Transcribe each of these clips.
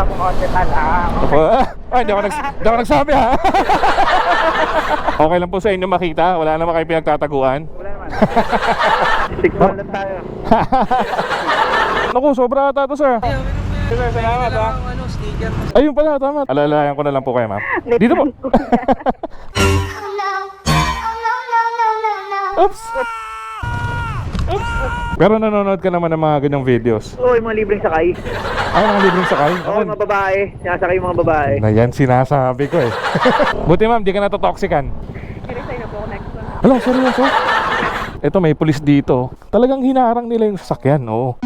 sa mga hospital. Ay, hindi ako nagsabi ha. Okay lang po sa inyo makita. Wala naman kayo pinagtataguan. Wala naman. 6 lang tayo. Naku, sobra ata to, sir. Sir, salamat ha. Ayun pala, tama. Alalayan ko na lang po kayo, ma'am. Dito po. Oops. Pero nanonood ka naman ng mga ganyang videos. Oo, yung mga libreng sakay. Ay, mga libreng sakay? Oo, mga babae. Sinasakay yung mga babae. Na yan sinasabi ko eh. Buti ma'am, di ka natotoxican. Kinisay na po ako next one. Alam, seryoso? Ito, may pulis dito. Talagang hinarang nila yung sasakyan, oo.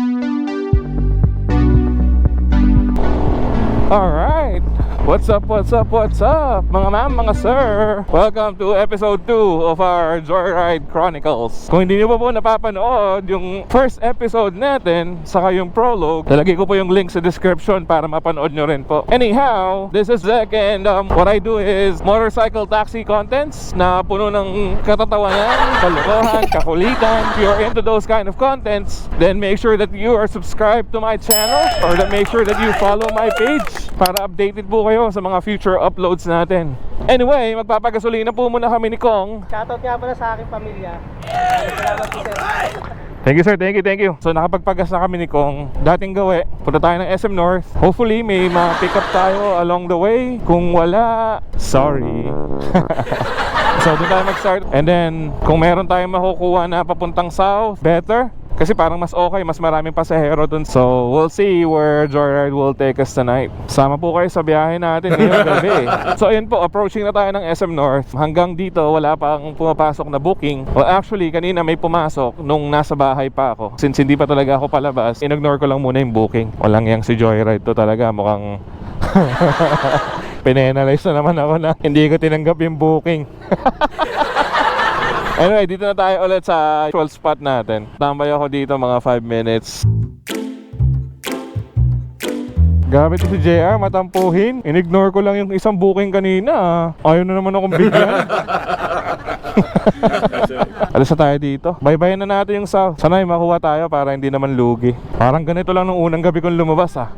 Alright. What's up, what's up, what's up? Mga ma'am, mga sir, welcome to episode 2 of our Joyride Chronicles. Kung hindi nyo pa po napapanood yung first episode natin, saka yung prologue, lalagay ko po yung link sa description para mapanood nyo rin po. Anyhow, this is Zek, and what I do is motorcycle taxi contents na puno ng katatawanan, kalokohan, kakulitan. If you're into those kind of contents, then make sure that you are subscribed to my channel, or that make sure that you follow my page para updated po kayo sa mga future uploads natin. Anyway, magpapagasolina po muna kami ni Kong. Shoutout nga pala sa aking pamilya. Salamat po, sir. Thank you, sir. Thank you. So nakapagpagas na kami ni Kong. Dating gawi, punta tayo ng SM North. Hopefully may ma-pick up tayo along the way. Kung wala, sorry. So doon tayo mag-start. And then kung meron tayong makukuha na papuntang south, better. Kasi parang mas okay, mas maraming pasahero dun. So we'll see where Joyride will take us tonight. Sama po kayo sa biyahe natin ngayong gabi. So ayun po, approaching na tayo ng SM North. Hanggang dito wala pang pumapasok na booking. Well actually, kanina may pumasok nung nasa bahay pa ako. Since hindi pa talaga ako palabas, in-ignore ko lang muna yung booking. Walang yang si Joyride to talaga, mukhang pinenalize na naman ako na hindi ko tinanggap yung booking. Anyway, dito na tayo ulit sa actual spot natin. Tambay ako dito mga 5 minutes. Gamit ko si JR, matampuhin. In-ignore ko lang yung isang booking kanina. Ayaw na naman akong bigyan. Alas na tayo dito. Bye-bye na natin yung south. Sana'y makuha tayo para hindi naman lugi. Parang ganito lang nung unang gabi kong lumabas ah.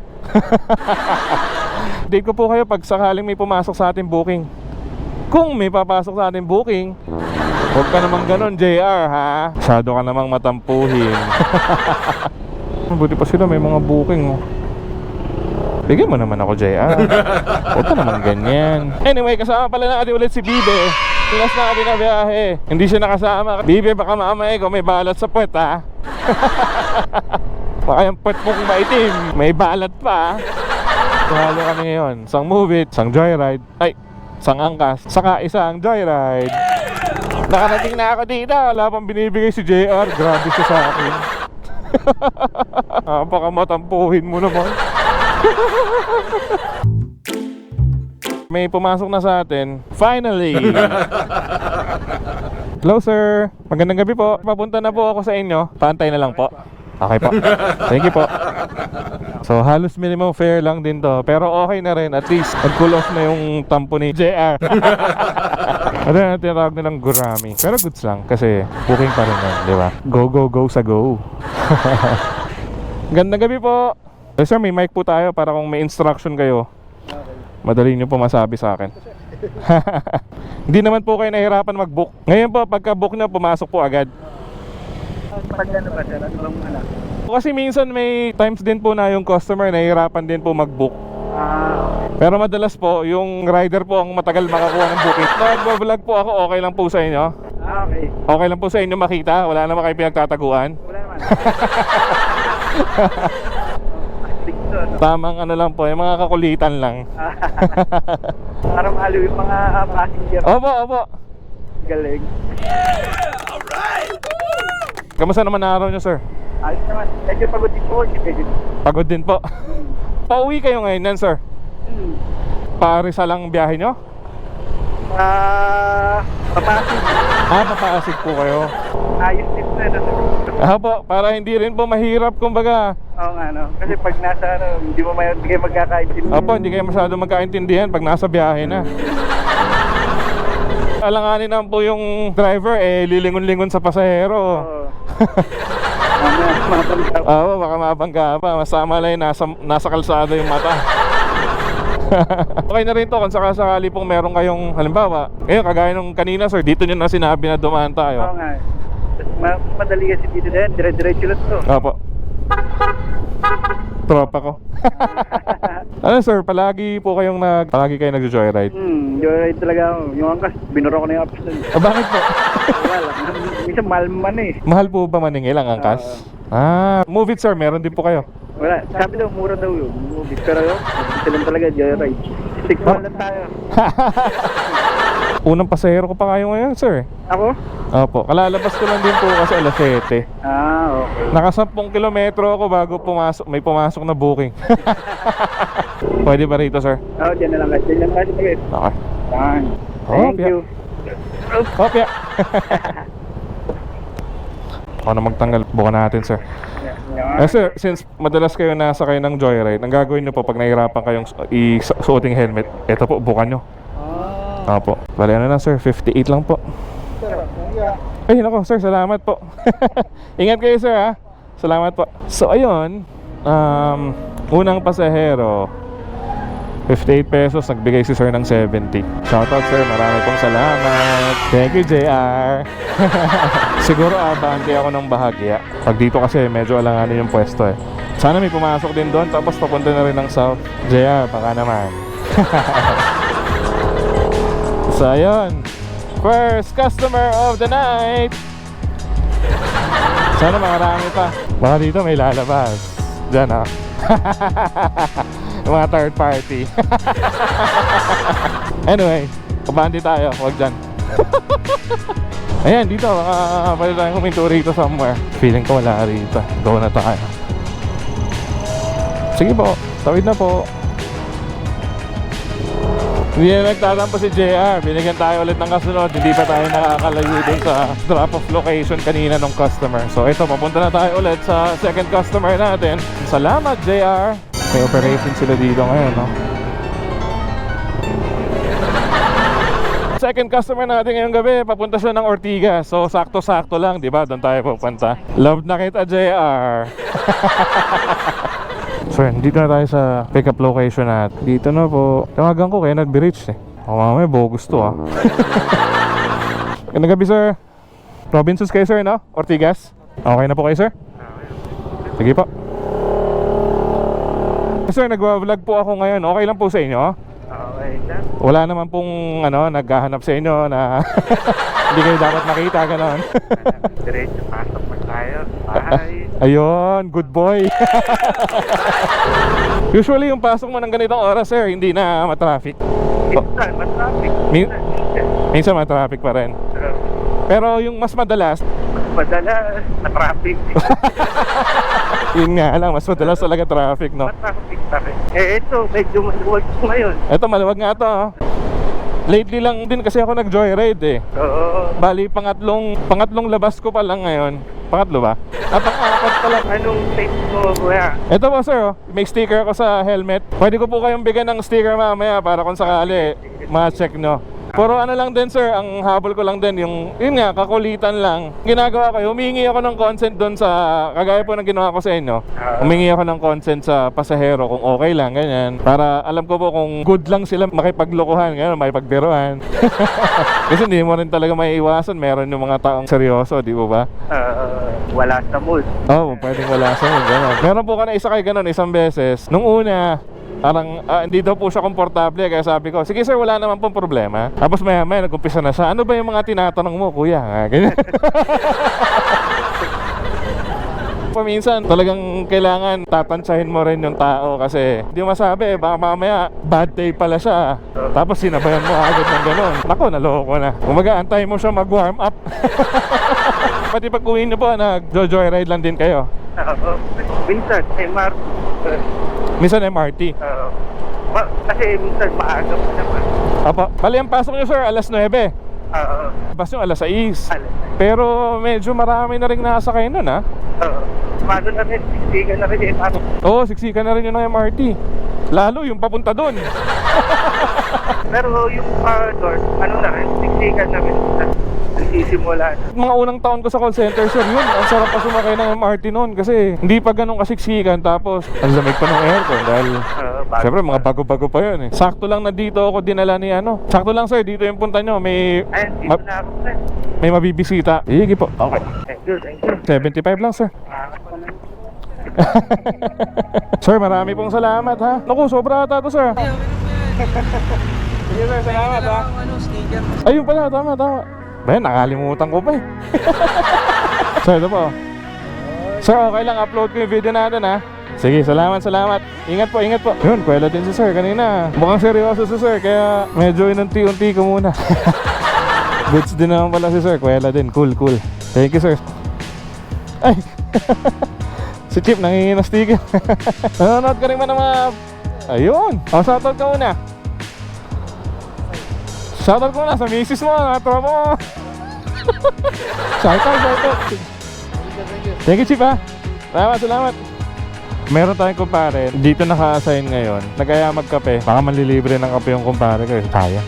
Date ko po kayo pag sakaling may pumasok sa ating booking. Kung may papasok sa ating booking, huwag ka namang ganon, JR, ha? Masyado ka namang matampuhin. Buti pa sila, may mga booking, oh. Bigyan mo naman ako, JR. Huwag ka naman ganyan. Anyway, kasama pala natin ulit si Bibe. Tinas na kami na biyahe. Hindi siya nakasama. Bibe, baka mamaya ikaw may balat sa puwet, ha? Baka yung puwet mong maitim. May balat pa, ha? Tuhalo kami ngayon. Isang move it, isang joyride. Ay, isang angkas, saka isang joyride. Nakarating na ako dito. Wala pang binibigay si JR. Grabe siya sa akin. Baka matampuhin mo naman. May pumasok na sa atin. Finally. Hello sir, magandang gabi po. Papunta na po ako sa inyo. Paantay na lang po. Okay po. Thank you po. So halos minimum fare lang din to. Pero okay na rin. At least nag-cool off na yung tampo ni JR. Ano na tinatawag nilang gurami. Pero goods lang kasi booking pa rin yan, di ba? Go, go, go sa go. Gandang gabi po. Sir, may mic po tayo para kung may instruction kayo, madali nyo po masabi sa akin. Hindi naman po kayo nahirapan mag-book. Ngayon po, pagka-book nyo, pumasok po agad. Pag ano ba, sir? Ano bang ano? Kasi minsan may times din po na yung customer nahihirapan din po mag-book. Okay. Pero madalas po, yung rider po ang matagal makakuha ng booking. Nag-vlog po ako, okay lang po sa inyo? Okay. Okay lang po sa inyo makita? Wala naman kayo pinagtataguan? Wala naman. Tamang ano lang po, yung mga kakulitan lang. Para mahalo yung mga passenger. Opo, opo. Galing. Kamusta naman na araw nyo, sir? Ayos naman. Medyo pagod din po. Pagod din po. Pauwi kayo ngayon yan, sir? Paris lang biyahe nyo? Papasig. Papaasig po kayo. Ayos din na. Po, para hindi rin po mahirap kumbaga. Oo nga, no? Kasi pag nasa hindi mo hindi kayo magkakaintindihan. Opo, hindi kayo masyado magkaintindihan pag nasa biyahe na. Alanganin naman po yung driver, lilingon-lingon sa pasahero. Oo. Mabangga. Oo, baka mabangga pa. Masama lang yung nasa kalsada yung mata. Okay na rin to kung sakasakali pong meron kayong, halimbawa, ngayon kagaya nung kanina sir, dito nyo na sinabi na dumaan Oo tayo. nga. Mas madali kasi dito din, dire-diretso lang to. Opo. Tropa ko. Ano sir, palagi kayo nag-joyride? Joyride talaga ako. Yung angkas, binura ko na yung apps nun. Bakit po? Wala lang. Minsan mahal man eh. Mahal po ba maningil ang angkas? Move it sir, meron din po kayo. Wala. Sabi daw, mura daw yun. Movie. Pero yun, ito lang talaga, joyride. 6 lang tayo. Unang pasahero ko pa kayo ngayon sir. Ako? Opo, kalalabas ko lang din po kasi alas 7. Okay. Naka 10 kilometro ako bago may pumasok na booking. Pwede ba rito sir? Oo, dyan na lang kasi. Dyan lang kasi ulit. Okay. Yan. Oh, Thank yeah. you. Opya. Ako na magtanggal. Bukan natin sir. Sir, since madalas kayo nasakay ng joyride, ang gagawin nyo po pag nahirapan kayong isuoting helmet, eto po, bukan nyo. Opo. Bali ano na sir, 58 lang po. Ay nako sir, salamat po. Ingat kayo sir ha. Salamat po. So ayun, unang pasahero 58 pesos, nagbigay si sir ng 70. Shoutout sir, marami pong salamat. Thank you JR. Siguro abante ako ng bahagya. Pag dito kasi medyo alanganin yung pwesto eh. Sana may pumasok din doon, tapos papunta na rin ng south. JR, baka naman. So ayun, first customer of the night. Sana makarami pa. Baka dito may lalabas. Diyan ha. Mga third party. Anyway, kabandi tayo, huwag dyan. Ayan, dito, pwede tayong huminto rito somewhere. Feeling ko wala rito. Go na tayo. Sige po, tawid na po. Hindi na nagtatampo si JR. Binigyan tayo ulit ng kasunod. Hindi pa tayo nakakalayo dun sa drop-off location kanina ng customer. So ito, papunta na tayo ulit sa second customer natin. Salamat JR. May operation sila dito ngayon, no? Second customer natin ngayong gabi, papunta siya ng Ortigas. So sakto-sakto lang, di ba? Doon tayo pupunta. Love na kita JR. So dito na tayo sa pick-up location natin. Dito na po. Tawagan ko kaya nag-reach eh. Mamaya bogus to ah. Gandang gabi sir. Robinsons kayo sir, no? Ortigas. Okay na po kayo sir? Sige po. Sir, nagwa-vlog po ako ngayon. Okay lang po sa inyo? Okay lang. Wala naman pong naghahanap sa inyo na hindi kayo dapat makita, gano'n. Diretso, pasok pa tayo. Bye. Ayun, good boy. Usually yung pasok mo ng ganitong oras sir, hindi na matraffic. Minsan, matraffic. Minsan matraffic pa rin. Pero yung mas madalas, Madalas na traffic. yun nga lang, mas madalas talaga traffic, no? Traffic. Ito, medyo maluwag ngayon. Eto, maluwag nga to, oh. Lately lang din kasi ako nag-joyride eh. Oo. Bali, pangatlong labas ko pa lang ngayon. Pangatlo ba? Pang-apat pa lang. Anong tape mo, kuya? Ito po sir, oh. May sticker ako sa helmet. Pwede ko po kayong bigyan ng sticker mamaya para kung sakali ma-check nyo. Puro ano lang din sir, ang habol ko lang din yun nga, kakulitan lang. Ginagawa ko, humingi ako ng consent doon sa, kagaya po ng ginawa ko sa inyo. Humingi ako ng consent sa pasahero kung okay lang, ganyan. Para alam ko po kung good lang sila makipaglokohan, ganyan, makipagbiruan. Kasi hindi mo rin talaga maiiwasan, meron yung mga taong seryoso, di ba ba? Wala sa mood. Oo, pwedeng wala sa mood, gano'n. Meron po ka na isa kay gano'n, isang beses. Nung una, parang hindi daw po siya komportable, kaya sabi ko, sige sir, wala naman pong problema. Tapos maya nag-umpisa na siya, ano ba yung mga tinatanong mo kuya? Ganyan. Paminsan talagang kailangan tatansyahin mo rin yung tao kasi hindi mo masabi, baka mamaya bad day pala siya, tapos sinabayan mo agad ng gano'n. Nako, naloko na. Kumaga, antay mo siya mag-warm up. Pati pag uwi niyo po, nag-joyride lang din kayo? Minsan, MR. Minsan MRT. Kasi minsan maaga pa naman. Apa, bali ang pasok niyo sir, alas 9. Bas yung alas 6. Pero medyo marami na rin nakasakay nun ha. Paano na rin, siksikan na rin yung MR. Oo, siksikan na rin yun ng MRT. Lalo yung papunta dun. Pero yung doon, ano na rin, siksikan na rin. Nagsisimula na. Mga unang taon ko sa call center sir, yun, ang sarap pa sumakay ng MRT noon kasi hindi pa ganun kasiksikan, tapos ang lamig pa ng aircon dahil bago. Siyempre, mga bago-bago pa yun eh. Sakto lang na dito ako dinala ni ano. Sakto lang sir, dito yung punta nyo. May Ayun, dito na ako, sir. may mabibisita. Sige po. Okay. Thank you, thank you. 75 lang sir. Sir, marami pong salamat ha. Naku, sobra ata to sir. Sige sir, salamat ha. Ayun pala, tama. Bayan, nakalimutan ko pa eh. Sir, ito po. Sir, okay lang, upload ko yung video natin ha. Sige, salamat. Ingat po. Yun, kwela din si sir kanina. Mukhang seryoso si sir, kaya medyo inunti-unti ko muna. Goods din naman pala si sir, kwela din. Cool. Thank you sir. Ay! Si Chip, nangingin na sticker. Nanonood ka rin ba ng mga... Ayun! O, shoutout ka muna. Shoutout ko muna sa misis mo, mga tropa mo. Shoutout. Thank you, Chip ha. Salamat. Meron tayong kumpare. Dito naka-assign ngayon. Nag-aya magkape. Baka manlilibre ng kape yung kumpare ko eh. Sayang.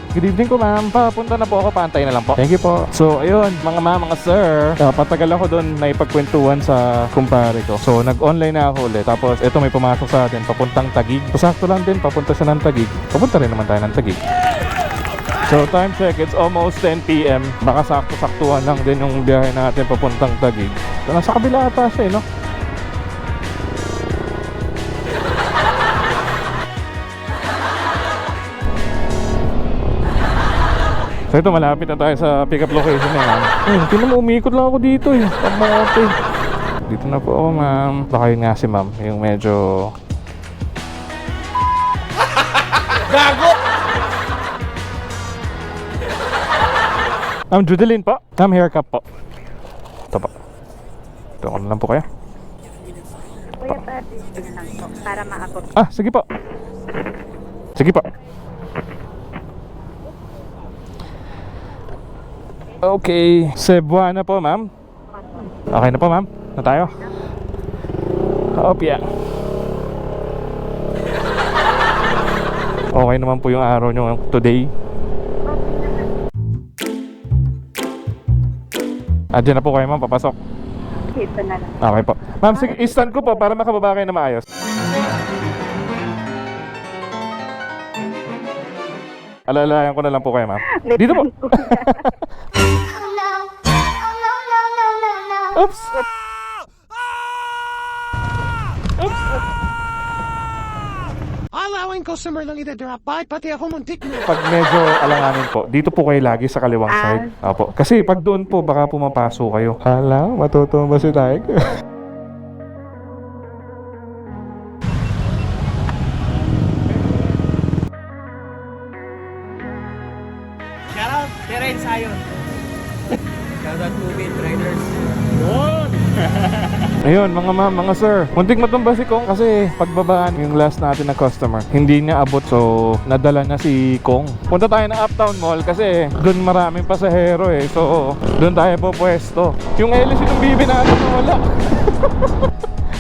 Good evening po ma'am. Papunta na po ako. Paantay na lang po. Thank you po. So ayun, mga ma'am, mga sir. Patagal ako doon na ipagkwentuhan sa kumpare ko. So nag-online na ako ulit. Tapos ito may pumasok sa atin. Papuntang Taguig. So sakto lang din. Papunta siya ng Taguig. Papunta rin naman tayo ng Taguig. So time check, it's almost 10 PM. Baka sakto-saktuhan lang din yung biyahe natin papuntang Taguig. So nasa kabila ata siya eh, no? So ito, malapit na tayo sa pick-up location eh, ma'am. Tinan mo, umikot lang ako dito eh. Pamote. Dito na po ako, ma'am. Baka yun nga si ma'am, yung medyo... Gago! Ma'am, Judeline po. Ma'am, haircut po. Ito po. Ito ko na lang po kayo. Kuya, pa-display na lang po para maabot. Ah, sige po. Sige po. Okay, Cebuana po ma'am. Okay na po ma'am, na tayo. Opya. Okay naman po yung araw nyo today. Diyan na po kayo ma'am, papasok. Ito na lang. Okay po. Ma'am, sige, i-stand ko po para makababa kayo na maayos. Alalayan ko na lang po kayo ma'am. Dito po. Oops. Allowing customer lang ida-drop by, pati ako muntik na. Pag medyo alanganin po, dito po kayo lagi sa kaliwang side. Opo. Kasi pag doon po, baka pumapasok kayo. Hala, matutumba si Tiger. Shoutout, Terence Sayon. Shoutout movie riders. Ayun, mga ma'am, mga sir. Muntik matumba si Kong kasi pagbabaan yung last natin na customer. Hindi niya abot, so nadala na si Kong. Punta tayo ng Uptown Mall kasi doon maraming pasahero eh. So, doon tayo po pwesto. Yung LC ng bibi natin wala.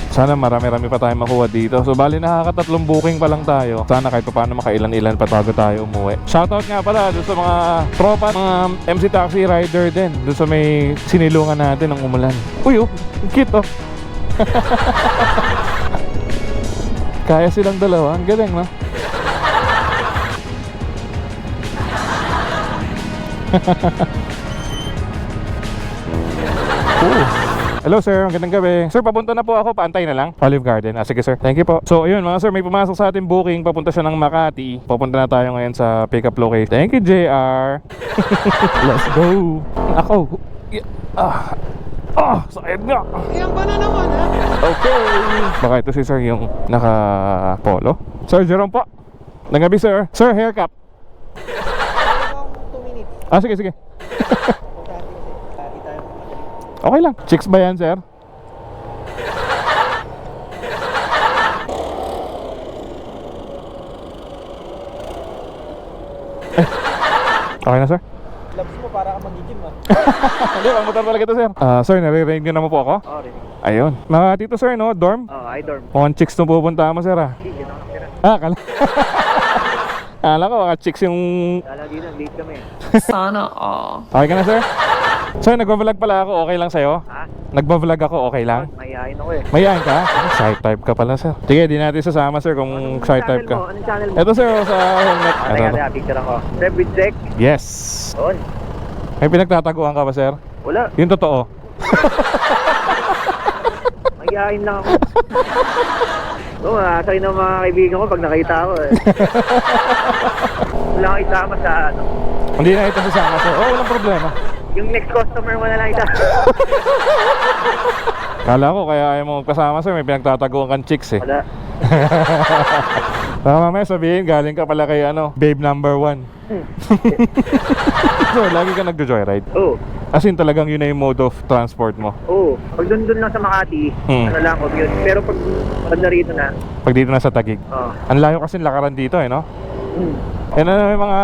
Sana marami-rami pa tayo makuha dito. So bali nakakatatlong booking pa lang tayo. Sana kahit pa paano makailan-ilan pa bago tayo umuwi. Shoutout nga pala doon sa mga tropa, mga MC Taxi rider din. Doon sa may sinilungan natin ng umulan. Uy oh, cute oh. Kaya silang dalawa. Ang galing no? Hello sir, ang gandang gabi. Sir, papunta na po ako, paantay na lang. Olive Garden. Sige sir, thank you po. So ayun mga sir, may pumasok sa ating booking. Papunta siya ng Makati. Papunta na tayo ngayon sa pick-up location. Thank you JR. Let's go. Ako. Sakit nga. Yan ba na naman ha? Okay. Baka ito si sir yung naka-polo. Sir Jerome po. Nagabi sir. Sir, haircut. 2 minutes. Sige. Okay lang. Chicks ba yan, sir? Okay na, sir? Labs mo para ka magigim ha? Hindi, ang motor talaga ito, sir. Sir, nare-range nyo naman po ako? Oh, rinig. Ayun. Mga dito, sir, no? Dorm? Oh, I dorm. Mukhang chicks nung pupunta mo, sir, ah. Hindi, yun ako nakira. Kala. Alam ko, mga chicks yung... Kala dito, late kami. Sana all. Okay ka na, sir? Sir, nagbablog pala ako, okay lang sa'yo? Ha? Nagbablog ako, okay lang? Mayayain ako eh. Mayayain ka? Side type ka pala, sir. Sige, di natin sasama, sir, kung side type ka. Anong channel mo? Ito, sir, sa helmet. Teka, picture ako. Rep with Zek. Yes. Doon. May pinagtataguan ka ba, sir? Wala. Yung totoo. Mayayain lang ako. Oo, sa'yo ng mga kaibigan ko pag nakita ako eh. Wala kang isama sa ano. Hindi na ito sasama, sir. Oh, walang problema. Yung next customer mo na lang isa. Kala ko, kaya ayaw mo magkasama, sir. May pinagtataguan kang chicks, eh. Wala. Baka mamaya sabihin, galing ka pala kay ano, babe number 1. So, lagi ka nagjo-joyride. Oo. As in, talagang yun na yung mode of transport mo. Oo. Pag dun lang sa Makati, ano lang, commute. Pero pag narito na, Pag dito na sa Taguig. oo. Ang layo kasi lakaran dito, eh, no? And ano, yung mga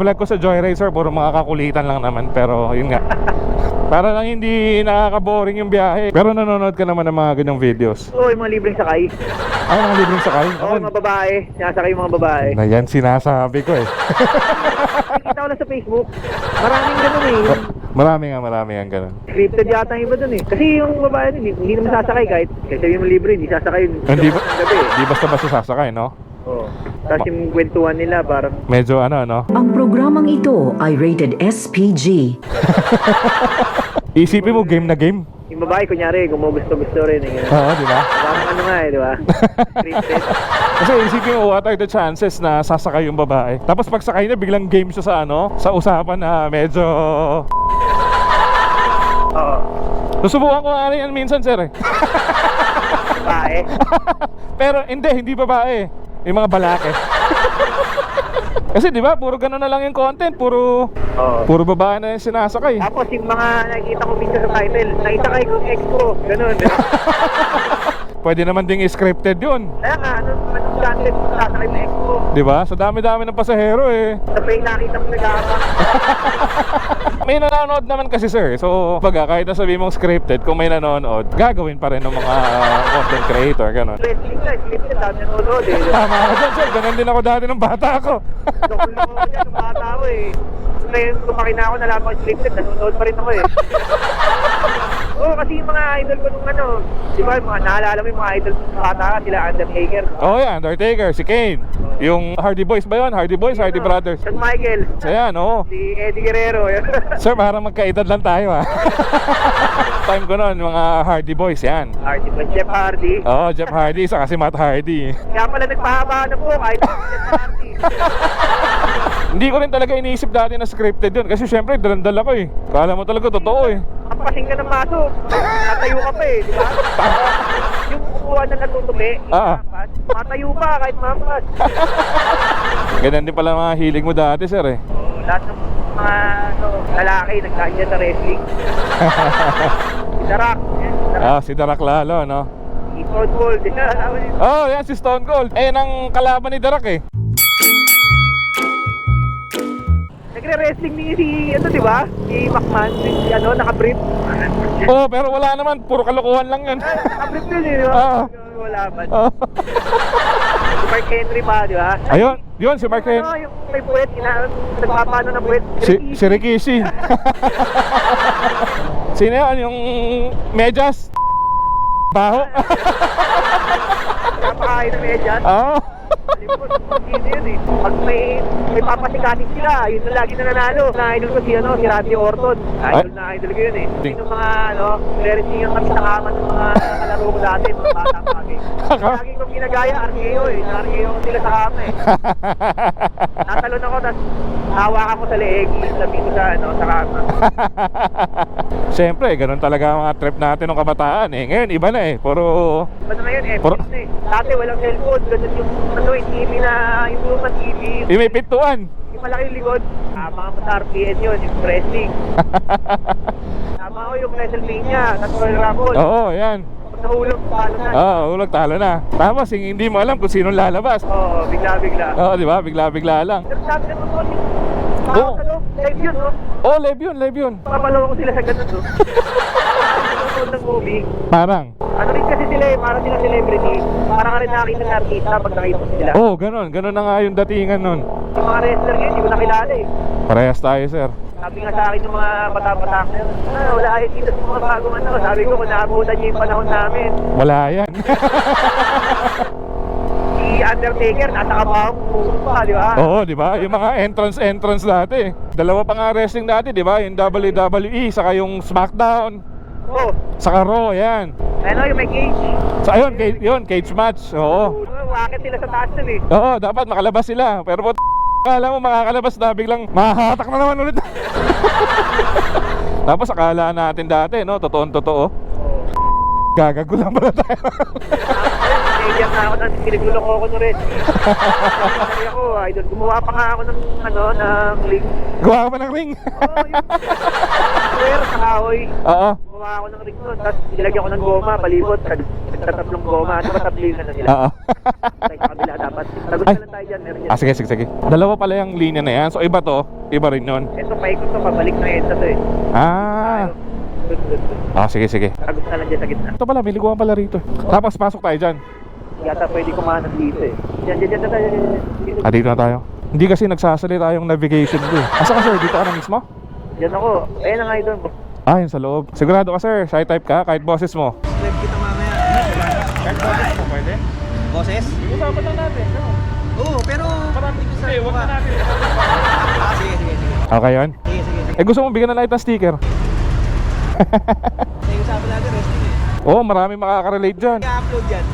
vlog ko sa Joyride, sir, puro mga kakulitan lang naman. Pero, yun nga. Para lang hindi nakaka-boring yung biyahe. Pero nanonood ka naman ng mga ganyang videos. Oo, yung mga libreng sakay. Ay, mga libreng sakay. Oo, yung mga babae. Sinasakay yung mga babae. Na yan, sinasabi ko, eh. Nakikita ko lang sa Facebook. Maraming ganun eh. Marami nga ganun. Scripted yata yung iba dun eh. Kasi yung babae dun, hindi naman sasakay kahit sabihin mo libre, hindi sasakay. Hindi ba, Ng gabi eh. di basta-basta sasakay, no? Oo. Tapos yung kwentuhan nila parang Medyo ano, no? Ang programang ito ay rated SPG. Isipin mo, game na game. yung babae kunyari gumugusto-gusto rin eh. Oo, di ba? Parang ano nga eh, di ba? Scripted. Kasi isipin mo, what are the chances na sasakay yung babae? Tapos pag sakay na, biglang game siya sa ano, sa usapan na medyo... Oo. Susubukan ko nga rin yan minsan, sir, eh. Babae. Pero hindi babae. Yung mga balake. Kasi di ba, puro gano'n na lang yung content, puro babae na yung sinasakay. Tapos yung mga nakikita ko minsan sa title, nakisakay ko ex ko, ganun. Pwede naman ding scripted yun. Kaya nga, anong chances kung sasakay mo ex ko? Di ba? Sa dami-dami ng pasahero, eh. Sa pay nakita mo nag-aabang. May nanonood naman kasi, sir. So, kahit na sabihin mong scripted, kung may nanonood, gagawin pa rin ng mga content creator, gano'n. Wrestling na, scripted, dami nanonood eh. Tama ka dyan, sir. Ganun din ako dati ng bata ako. Nakulo ko dyan, nung bata ako eh. Ngayon, lumaki na ako, nalaman ko scripted, nanonood pa rin ako eh. Oo, kasi yung mga idol ko nung ano, di ba, mga naalala mo yung mga idol ko nung bata ka, sila Undertaker. Oh, yeah, Undertaker, si Kane. Yung Hardy Boys ba yun? Hardy Boys, Hardy Brothers. Shawn Michael, So, yan, oo. si Eddie Guerrero. Sir, parang magkaedad lang tayo, ha. Time ko noon, mga Hardy Boys, yan. Hardy, Jeff Hardy. Oo, Jeff Hardy, isa kasi Matt Hardy. Kaya pala nagpahaba na po, kahit Jeff Hardy. Hindi ko rin talaga iniisip dati na scripted yun. Kasi syempre, dalandal ako eh. Kala mo talaga totoo eh. Kapasing ka ng maso, natayo ka pa eh, di ba? Yung kukuha na natutupi, matayo pa kahit mampas. Ganyan din pala mga hilig mo dati, sir, eh. Lahat ng mga lalaki nagkanya sa wrestling. Si Darak, yan, si Darak. Si Darak lalo, no? Si Stone Cold, di na, alam mo yun. Oh, yan si Stone Cold. Eh, nang kalaban ni Darak eh. Nagre-wrestling din si, ano di ba? Si McMahon, si ano, naka-brief. Oh, pero wala naman. Puro kalokohan lang yun. Naka-brief yun eh, di ba? Wala ba? Si Mark Henry pa, di ba? Ayun, yun si Mark Henry. Ano, yung may puwet, nagpapano na puwet. Si Rikishi. Sino yun? Yung medyas? Baho? Napakain na medyas. Oo. Sino yun eh. Pag may papasikatin sila, yun na lagi na nanalo. Na-idol ko si, ano, si Randy Orton. Idol ko yun eh. Yung mga, ano, nire-receive kami sa kaman ng mga kalaro ko dati, mga bata pa kami. Lagi kong ginagaya, RKO eh. RKO ko sila sa kama eh. Natalon ako, tapos hawakan ko sa leeg, sabi ko sa, ano, sa kama. Siyempre, ganun talaga ang mga trip natin ng kabataan eh. Ngayon, iba na eh. Puro... Iba na ngayon eh. Dati walang cellphone, ganun yung, ano, yung TV na, yung lumang TV. Yung may pintuan. Yung malaki yung likod. Tama ka sa RPN yun, yung wrestling. Tama ko yung WrestleMania, tapos Royal Rumble. Oo, yan. Pag nahulog, talo na. Oo, ulog talo na. Tapos, hindi mo alam kung sinong lalabas. Oo, bigla-bigla. Oo, di ba? Bigla-bigla lang. Pero sabi na totoo yung Oo. ano, live yun, no? Oh, live yun. Papalawa ko sila sa ganun, no? Nanonood ng movie. Parang. Ano rin kasi sila eh, parang sila celebrity. Parang ka rin nakakita ng artista pag nakita mo sila. Oh, ganun na nga yung datingan nun. Yung mga wrestler ngayon, hindi ko nakilala eh. Parehas tayo, sir. Sabi nga sa akin ng mga bata-bata ngayon, wala kayo dito sa mga bagong ano. Sabi ko, kung naabutan niyo yung panahon namin. Wala yan. Si Undertaker, nasa kabahang pa, di ba? Oo, di ba? Yung mga entrance dati. Dalawa pa nga wrestling dati, di ba? Yung WWE, saka yung SmackDown. Oo. Saka Raw, yan. Ano, yung may cage. So, ayun, yun, cage match. Oo. Wakit sila sa taas nun eh. Oo, dapat makalabas sila. Pero po, akala mo makakalabas na, biglang mahahatak na naman ulit. Tapos akala natin dati, no? Totoo. Gagago lang pala tayo. Naiyak na ako ng kiniguloko ko na rin. Kasi ako, idol, gumawa pa nga ako ng, ng link. Gawa ka pa ng ring. Oo, yung square sa kahoy. Oo. Gumawa ako ng ring nun. Tapos nilagyan ko ng goma, palibot. Nagtatatlong goma. Ano ba tablihan na sila? Oo. Sa kabila dapat. Tagot na lang tayo dyan. Meron dyan. Sige. Dalawa pala yung linya na yan. So iba to, iba rin yun. Ito, paikot to, pabalik na yun. Ito eh. Ah. Sige. Tagot na lang dyan sa gitna. Ito pala, may liguan pala rito. Tapos pasok tayo dyan. Yata pwede kumanan dito eh. Dyan tayo. Dito. Dito na tayo. Hindi kasi nagsasalita yung navigation ko eh. Asa ka, sir? Dito ka na mismo? Dyan ako. Ayun na nga idol. Yun sa loob. Sigurado ka, sir? Shy type ka? Kahit boses mo? Live kita mamaya. Kahit boses mo, pwede? Boses? Usapan lang natin. Oo, pero parang hindi ko sa... Huwag na natin. Sige. Okay yun? Sige. Gusto mo bigyan na light ng sticker? Sa yung sabi natin, wrestling eh. Oo, marami makaka-relate dyan. I-upload yan.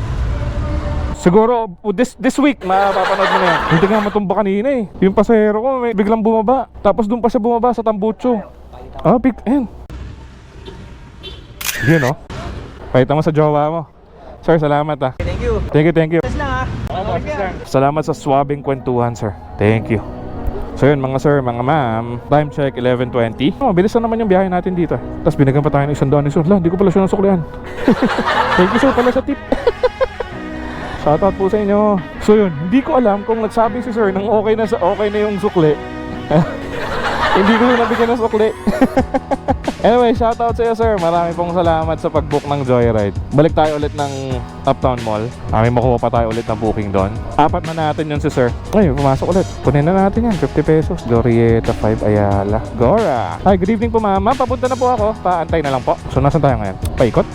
Siguro, this week, mapapanood mo na yan. Hindi nga matumba kanina eh. Yung pasahero ko, may biglang bumaba. Tapos doon pa siya bumaba sa Tambucho. Ayan. Yun oh. Pakita mo sa jowa mo. Sir, salamat ah. Thank you. Thank you. Best lang ha. Salamat sa swabing kwentuhan, sir. Thank you. So yun mga sir, mga ma'am, time check 11:20. Bilis na naman yung biyahe natin dito. Tapos binigyan pa tayo ng $100 ni sir. Hindi ko pala siya nasuklihan. Thank you sir pala sa tip. Shoutout po sa inyo. So yun, hindi ko alam kung nagsabi si sir nang okay na yung sukli. Hindi ko na nabigyan ng sukli. Anyway, shoutout sa iyo sir. Marami pong salamat sa pag-book ng Joyride. Balik tayo ulit ng Uptown Mall. May makuha pa tayo ulit ng booking doon. 4 na natin yun si sir. Ay, pumasok ulit. Kunin na natin yan, 50 pesos. Glorieta 5 Ayala. Gora. Hi, good evening po ma'am. Ma'am, papunta na po ako. Paantay na lang po. So, nasan tayo ngayon? Paikot?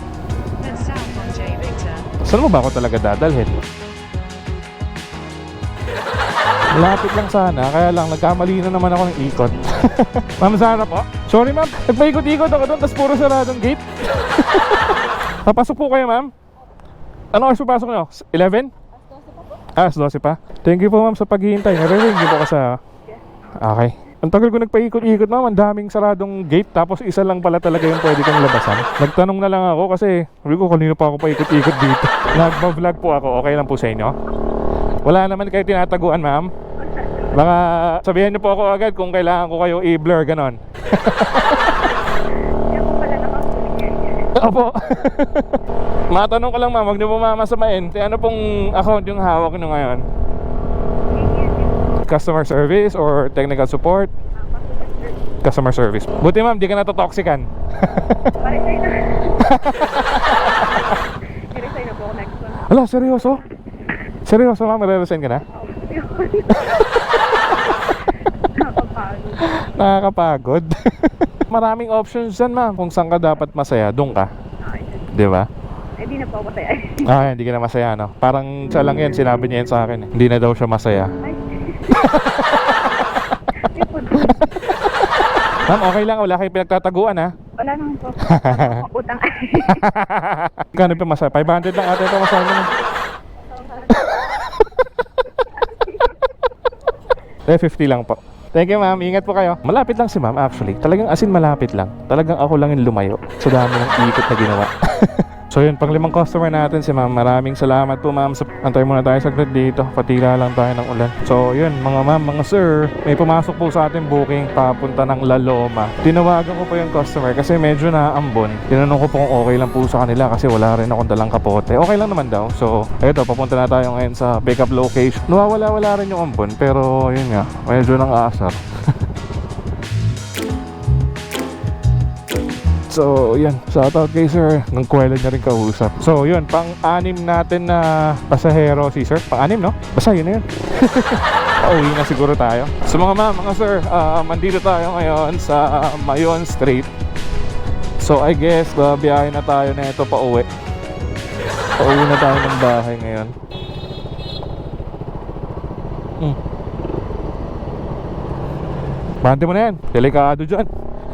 Saan mo ba ako talaga dadalhin? Malapit lang sana, kaya lang nagkamali na naman ako ng ikot. Ma'am, sana po. Sorry ma'am, nagpaikot-ikot ako doon, tapos puro saradong gate. Papasok po kayo ma'am. Ano oras papasok nyo? 11? Alas 12 pa. Thank you po ma'am sa paghihintay. Nare-ring po ka sa... Okay. Ang tagal ko nagpaikot-ikot ma'am, ang daming saradong gate, tapos isa lang pala talaga yung pwede kong labasan. Nagtanong na lang ako kasi sabi ko kanino pa ako paikot-ikot dito. Nagba-vlog po ako, okay lang po sa inyo? Wala naman kayo tinataguan ma'am. Baka sabihan niyo po ako agad kung kailangan ko kayo i-blur, ganon. Opo. Matanong ko lang ma'am, huwag niyo po mamasamain. Ano pong account yung hawak niyo ngayon? Customer service or technical support? Customer service. Buti ma'am, di ka natotoxican. Parisay na po ako next one. Ala, seryoso? Seryoso ma'am, re-resign ka na? Nakakapagod. Maraming options dyan ma'am. Kung saan ka dapat masaya, doon ka. Di ba? Hindi na po ako masaya. Hindi ka na masaya no? Parang siya lang yan, sinabi niya yan sa akin Hindi na daw siya masaya. Ma'am, okay lang, wala kayong pinagtataguan ha? Wala naman po. Utang. Kano pa masaya? 500 lang ate ito masaya naman. 50 lang po. Thank you ma'am, ingat po kayo. Malapit lang si ma'am actually. Talagang as in malapit lang. Talagang ako lang yung lumayo. So dami ng ikot na ginawa. So yun, pang 5 customer natin si ma'am. Maraming salamat po ma'am. Antay muna tayo saglit dito. Patila lang tayo ng ulan. So yun, mga ma'am, mga sir, may pumasok po sa ating booking papunta ng La Loma. Tinawagan ko po yung customer kasi medyo naambon. Tinanong ko po kung okay lang po sa kanila kasi wala rin akong dalang kapote. Okay lang naman daw. So eto, papunta na tayo ngayon sa pickup location. Nawawala rin yung ambon pero yun nga, medyo nang aasar. So, yan. Shoutout kay sir. Nang kwela niya rin kausap. So, yun. Pang-anim natin na pasahero si sir. Pang-anim, no? Basta, yun na yun. Pauwi na siguro tayo. So mga ma'am, mga sir, andito tayo ngayon sa Mayon Street. So I guess babiyahe na tayo na ito pauwi. Pauwi na tayo ng bahay ngayon. Bante mo na yan, delikado dyan.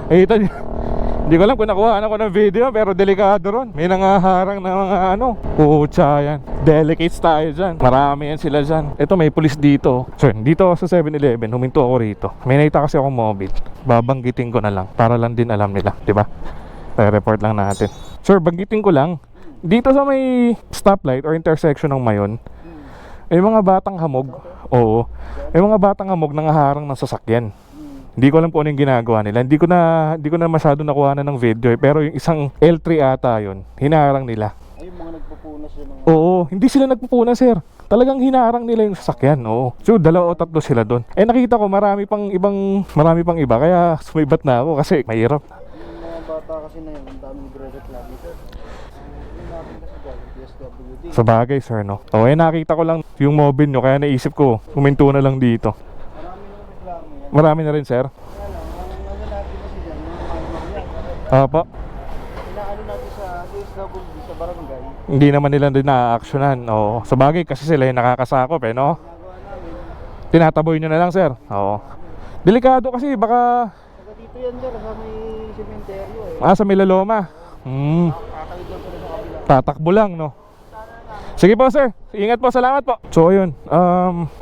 Ay, ito, hindi ko alam kung nakuhaan ako ng video, pero delikado ron. May nangaharang na mga pucha yan. Delicates tayo dyan. Marami yan sila dyan. Ito, may pulis dito. So dito ako sa 7-Eleven, huminto ako rito. May nakita kasi akong mobile. Babanggitin ko na lang, para lang din alam nila, diba? Report lang natin. Sir, banggitin ko lang, dito sa may stoplight or intersection ng Mayon, may mga batang hamog. Oo, may mga batang hamog nangaharang ng sasakyan. Hindi ko alam kung ano yung ginagawa nila. Hindi ko na masyado nakuha na ng video pero yung isang L3 ata yun, hinarang nila. Ay, yung mga nagpupunas yun. Oo, hindi sila nagpupunas, sir. Talagang hinarang nila yung sasakyan. Oo. So, 2 o 3 sila doon. Eh, nakita ko marami pang iba. Kaya sumibat na ako kasi mahirap. Yung mga bata kasi na yun, ang daming nagre-reklamo, sir. Yung namin kasi galing DSWD. Sa bagay, sir, no? Oo, nakita ko lang yung mobile nyo kaya naisip ko, huminto na lang dito. Marami na rin, sir. Kaya lang, ang ano natin kasi dyan, mga manumang yan. Opo. Inaano natin sa DSWD, sa barangay. Hindi naman nila din na-actionan. Oo. Sa bagay kasi sila yung nakakasakop, no? Ginagawa namin. Tinataboy nyo na lang, sir. Oo. Delikado kasi baka Taga dito yan, sir, sa may sementeryo sa Milaloma. Kakawid lang sila sa kabila. Tatakbo lang, no? Sige po, sir. Ingat po, salamat po. So ayun,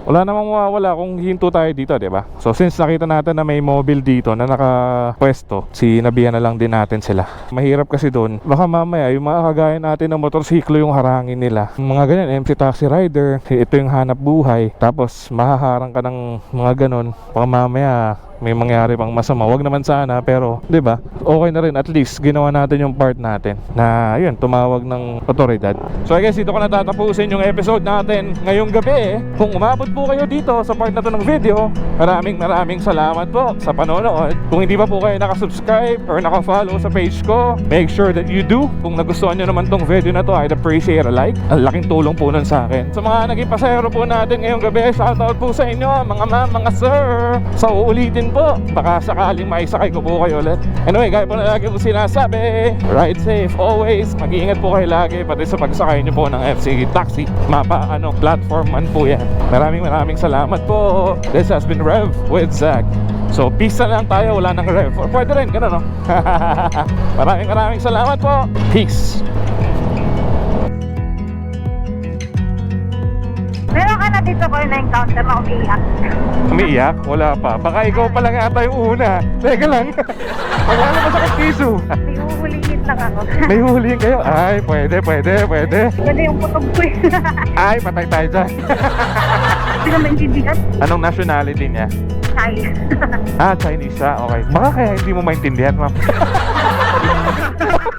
wala namang mawawala kung hinto tayo dito, di ba? So since nakita natin na may mobile dito na nakapwesto, sinabihan na lang din natin sila. Mahirap kasi doon, baka mamaya yung mga kagaya natin ng motorsiklo yung harangin nila. Mga ganyan, MC taxi rider, ito yung hanap buhay. Tapos mahaharang ka ng mga ganon, baka mamaya may mangyari pang masama. Wag naman sana, pero 'di ba? Okay na rin, at least ginawa natin yung part natin na yun, tumawag ng otoridad. So I guess dito ko natatapusin yung episode natin ngayong gabi. Kung umabot po kayo dito sa part na to ng video, maraming salamat po sa panonood. Kung hindi pa po kayo nakasubscribe or nakafollow sa page ko, make sure that you do. Kung nagustuhan nyo naman tong video na to, I'd appreciate a like. Ang laking tulong po nun sa akin. Sa mga naging pasahero po natin ngayong gabi, shoutout po sa inyo, mga ma'am, mga sir. So uulitin po, baka sakaling maisakay ko po kayo ulit. Anyway, gaya po na lagi po sinasabi, ride safe always. Mag-iingat po kayo lagi, pati sa pagsakay nyo po ng FC Taxi. Mapa, platform man po yan. Maraming salamat po. This has been Rev with Zach. So peace na lang tayo, wala nang Rev. Or pwede rin, gano'n, no? Maraming salamat po. Peace. Meron ka na dito ko na-encounter na umiiyak. Umiiyak? Wala pa. Baka ikaw pa lang ata yung una. Teka lang. Wala na sa kiso. May huhulihin lang ako. May huliin kayo? Ay, pwede. Pwede yung putog ko eh. Ay, patay tayo dyan. Hindi ka maintindihan. Anong nationality niya? Chinese. Chinese siya. Okay. Baka kaya hindi mo maintindihan, ma'am.